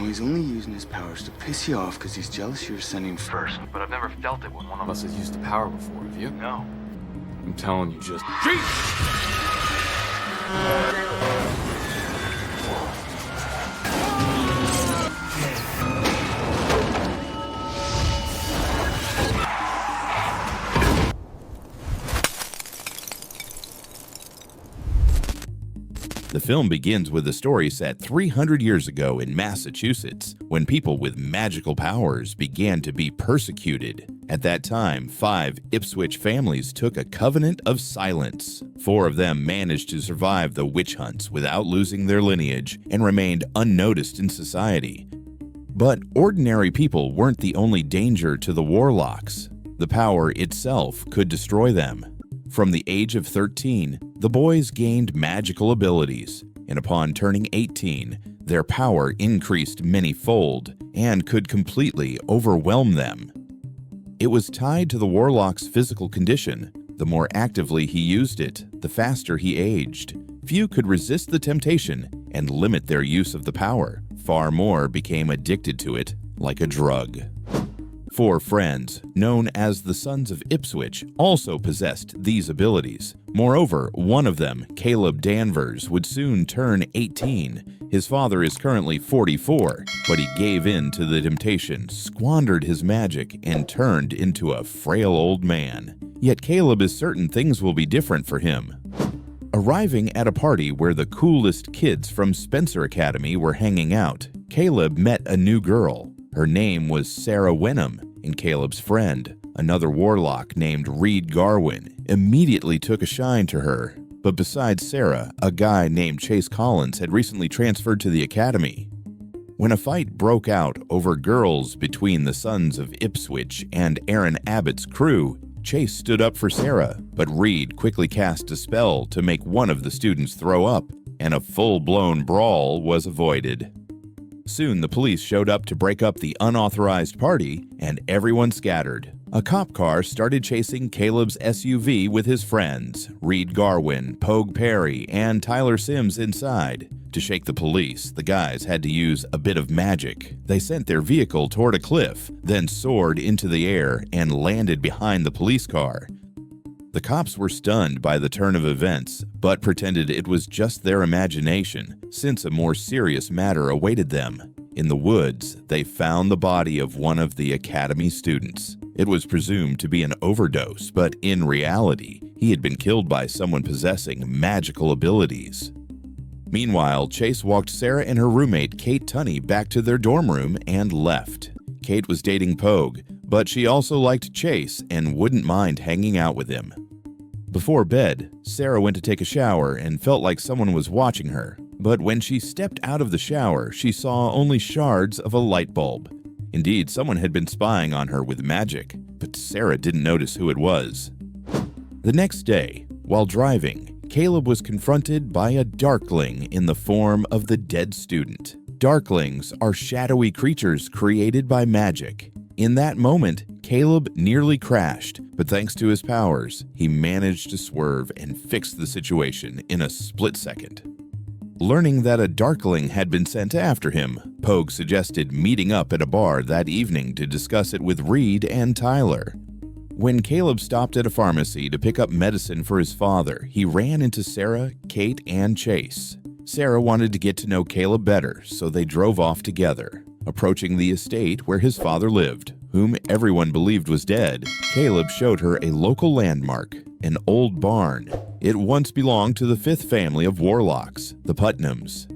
he's only using his powers to piss you off because he's jealous you're ascending first. But I've never felt it when one of us has used the power before, have you? No. I'm telling you, just... The film begins with a story set 300 years ago in Massachusetts, when people with magical powers began to be persecuted. At that time, 5 Ipswich families took a covenant of silence. 4 of them managed to survive the witch hunts without losing their lineage and remained unnoticed in society. But ordinary people weren't the only danger to the warlocks. The power itself could destroy them. From the age of 13, the boys gained magical abilities, and upon turning 18, their power increased many-fold and could completely overwhelm them. It was tied to the warlock's physical condition. The more actively he used it, the faster he aged. Few could resist the temptation and limit their use of the power. Far more became addicted to it like a drug. 4 friends, known as the Sons of Ipswich, also possessed these abilities. Moreover, one of them, Caleb Danvers, would soon turn 18. His father is currently 44, but he gave in to the temptation, squandered his magic, and turned into a frail old man. Yet Caleb is certain things will be different for him. Arriving at a party where the coolest kids from Spencer Academy were hanging out, Caleb met a new girl. Her name was Sarah Wenham, and Caleb's friend, another warlock named Reed Garwin, immediately took a shine to her. But besides Sarah, a guy named Chase Collins had recently transferred to the academy. When a fight broke out over girls between the Sons of Ipswich and Aaron Abbott's crew, Chase stood up for Sarah, but Reed quickly cast a spell to make one of the students throw up, and a full-blown brawl was avoided. Soon the police showed up to break up the unauthorized party, and everyone scattered. A cop car started chasing Caleb's SUV with his friends, Reed Garwin, Pogue Perry, and Tyler Sims inside. To shake the police, the guys had to use a bit of magic. They sent their vehicle toward a cliff, then soared into the air and landed behind the police car. The cops were stunned by the turn of events, but pretended it was just their imagination, since a more serious matter awaited them. In the woods, they found the body of one of the academy students. It was presumed to be an overdose, but in reality, he had been killed by someone possessing magical abilities. Meanwhile, Chase walked Sarah and her roommate Kate Tunney back to their dorm room and left. Kate was dating Pogue, but she also liked Chase and wouldn't mind hanging out with him. Before bed, Sarah went to take a shower and felt like someone was watching her. But when she stepped out of the shower, she saw only shards of a light bulb. Indeed, someone had been spying on her with magic, but Sarah didn't notice who it was. The next day, while driving, Caleb was confronted by a darkling in the form of the dead student. Darklings are shadowy creatures created by magic. In that moment, Caleb nearly crashed, but thanks to his powers, he managed to swerve and fix the situation in a split second. Learning that a darkling had been sent after him, Pogue suggested meeting up at a bar that evening to discuss it with Reed and Tyler. When Caleb stopped at a pharmacy to pick up medicine for his father, he ran into Sarah, Kate, and Chase. Sarah wanted to get to know Caleb better, so they drove off together. Approaching the estate where his father lived, whom everyone believed was dead, Caleb showed her a local landmark, an old barn. It once belonged to the 5th family of warlocks, the Putnams.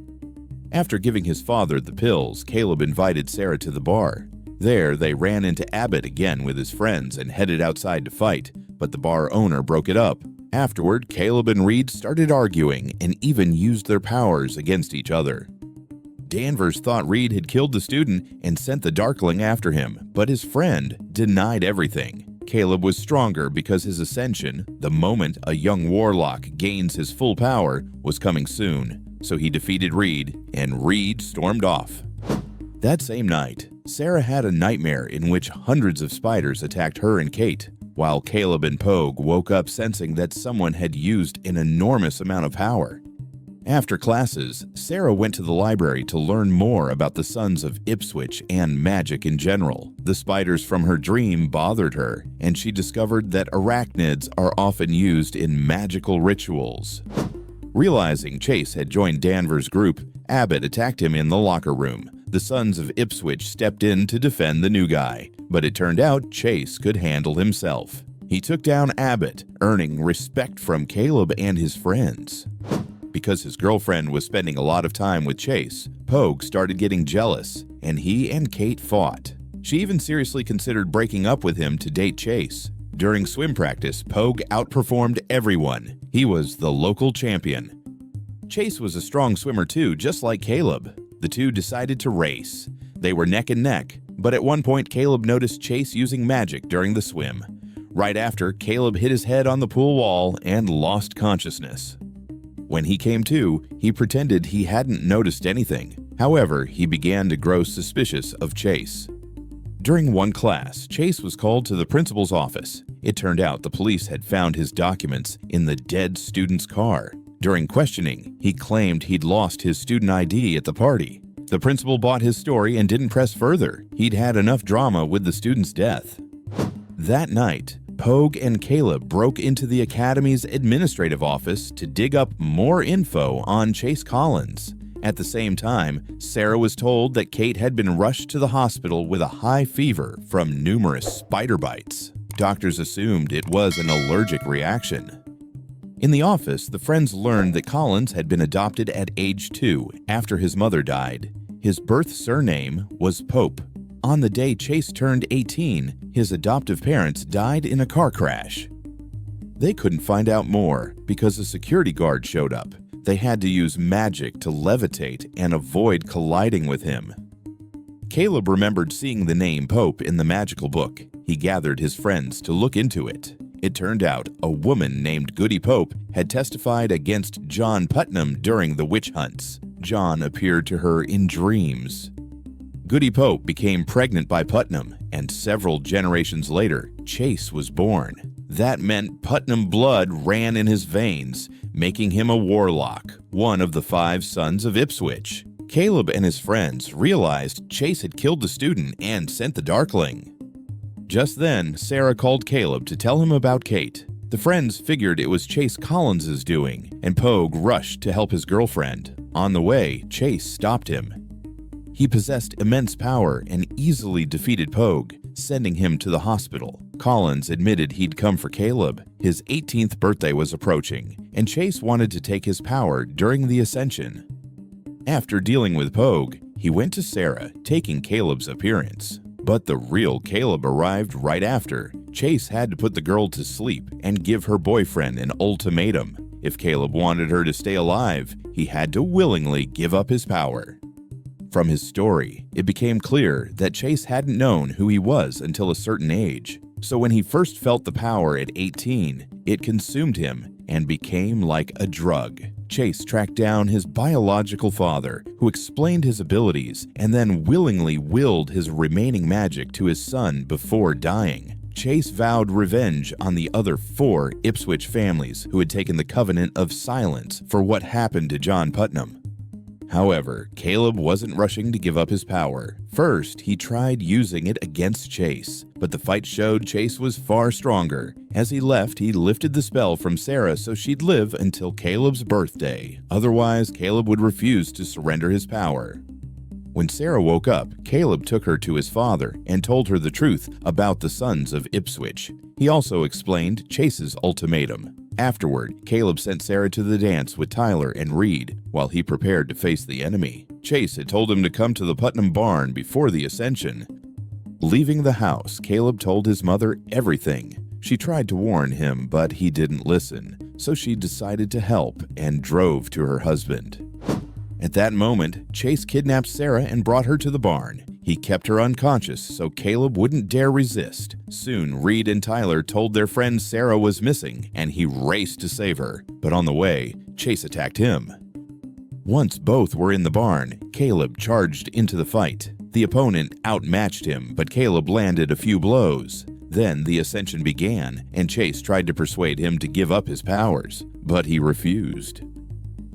After giving his father the pills, Caleb invited Sarah to the bar. There, they ran into Abbott again with his friends and headed outside to fight, but the bar owner broke it up. Afterward, Caleb and Reed started arguing and even used their powers against each other. Danvers thought Reed had killed the student and sent the Darkling after him, but his friend denied everything. Caleb was stronger because his ascension, the moment a young warlock gains his full power, was coming soon, so he defeated Reed, and Reed stormed off. That same night, Sarah had a nightmare in which hundreds of spiders attacked her and Kate, while Caleb and Pogue woke up sensing that someone had used an enormous amount of power. After classes, Sarah went to the library to learn more about the sons of Ipswich and magic in general. The spiders from her dream bothered her, and she discovered that arachnids are often used in magical rituals. Realizing Chase had joined Danvers' group, Abbott attacked him in the locker room. The sons of Ipswich stepped in to defend the new guy, but it turned out Chase could handle himself. He took down Abbott, earning respect from Caleb and his friends. Because his girlfriend was spending a lot of time with Chase, Pogue started getting jealous, and he and Kate fought. She even seriously considered breaking up with him to date Chase. During swim practice, Pogue outperformed everyone. He was the local champion. Chase was a strong swimmer too, just like Caleb. The two decided to race. They were neck and neck, but at one point Caleb noticed Chase using magic during the swim. Right after, Caleb hit his head on the pool wall and lost consciousness. When he came to, he pretended he hadn't noticed anything. However, he began to grow suspicious of Chase. During one class, Chase was called to the principal's office. It turned out the police had found his documents in the dead student's car. During questioning, he claimed he'd lost his student ID at the party. The principal bought his story and didn't press further. He'd had enough drama with the student's death. That night, Pogue and Caleb broke into the Academy's administrative office to dig up more info on Chase Collins. At the same time, Sarah was told that Kate had been rushed to the hospital with a high fever from numerous spider bites. Doctors assumed it was an allergic reaction. In the office, the friends learned that Collins had been adopted at age 2 after his mother died. His birth surname was Pope. On the day Chase turned 18, his adoptive parents died in a car crash. They couldn't find out more because a security guard showed up. They had to use magic to levitate and avoid colliding with him. Caleb remembered seeing the name Pope in the magical book. He gathered his friends to look into it. It turned out a woman named Goody Pope had testified against John Putnam during the witch hunts. John appeared to her in dreams. Goody Pope became pregnant by Putnam, and several generations later, Chase was born. That meant Putnam blood ran in his veins, making him a warlock, one of the 5 sons of Ipswich. Caleb and his friends realized Chase had killed the student and sent the Darkling. Just then, Sarah called Caleb to tell him about Kate. The friends figured it was Chase Collins's doing, and Pogue rushed to help his girlfriend. On the way, Chase stopped him. He possessed immense power and easily defeated Pogue, sending him to the hospital. Collins admitted he'd come for Caleb. His 18th birthday was approaching, and Chase wanted to take his power during the Ascension. After dealing with Pogue, he went to Sarah, taking Caleb's appearance. But the real Caleb arrived right after. Chase had to put the girl to sleep and give her boyfriend an ultimatum. If Caleb wanted her to stay alive, he had to willingly give up his power. From his story, it became clear that Chase hadn't known who he was until a certain age. So when he first felt the power at 18, it consumed him and became like a drug. Chase tracked down his biological father, who explained his abilities and then willingly willed his remaining magic to his son before dying. Chase vowed revenge on the other 4 Ipswich families who had taken the covenant of silence for what happened to John Putnam. However, Caleb wasn't rushing to give up his power. First, he tried using it against Chase, but the fight showed Chase was far stronger. As he left, he lifted the spell from Sarah so she'd live until Caleb's birthday. Otherwise, Caleb would refuse to surrender his power. When Sarah woke up, Caleb took her to his father and told her the truth about the sons of Ipswich. He also explained Chase's ultimatum. Afterward, Caleb sent Sarah to the dance with Tyler and Reed while he prepared to face the enemy. Chase had told him to come to the Putnam barn before the Ascension. Leaving the house, Caleb told his mother everything. She tried to warn him, but he didn't listen, so she decided to help and drove to her husband. At that moment, Chase kidnapped Sarah and brought her to the barn. He kept her unconscious so Caleb wouldn't dare resist. Soon, Reed and Tyler told their friend Sarah was missing, and he raced to save her. But on the way, Chase attacked him. Once both were in the barn, Caleb charged into the fight. The opponent outmatched him, but Caleb landed a few blows. Then the Ascension began, and Chase tried to persuade him to give up his powers, but he refused.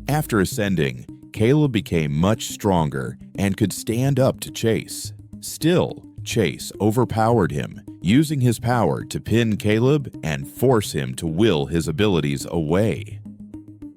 After ascending, Caleb became much stronger and could stand up to Chase. Still, Chase overpowered him, using his power to pin Caleb and force him to will his abilities away.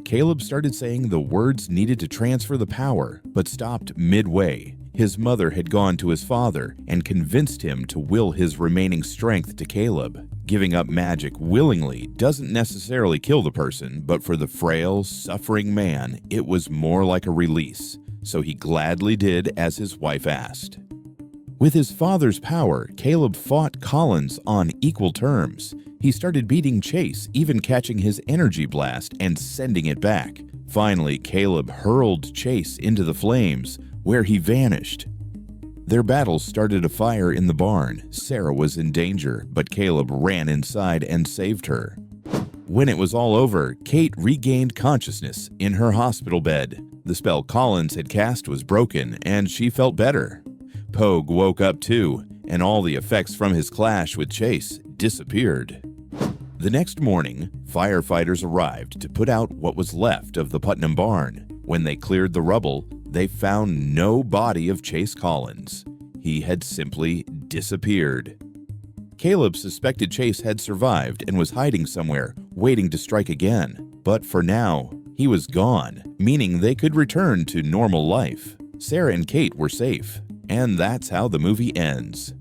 Caleb started saying the words needed to transfer the power, but stopped midway. His mother had gone to his father and convinced him to will his remaining strength to Caleb. Giving up magic willingly doesn't necessarily kill the person, but for the frail, suffering man, it was more like a release, so he gladly did as his wife asked. With his father's power, Caleb fought Collins on equal terms. He started beating Chase, even catching his energy blast and sending it back. Finally, Caleb hurled Chase into the flames, where he vanished. Their battle started a fire in the barn. Sarah was in danger, but Caleb ran inside and saved her. When it was all over, Kate regained consciousness in her hospital bed. The spell Collins had cast was broken, and she felt better. Pogue woke up too, and all the effects from his clash with Chase disappeared. The next morning, firefighters arrived to put out what was left of the Putnam barn. When they cleared the rubble, they found no body of Chase Collins. He had simply disappeared. Caleb suspected Chase had survived and was hiding somewhere, waiting to strike again. But for now, he was gone, meaning they could return to normal life. Sarah and Kate were safe, and that's how the movie ends.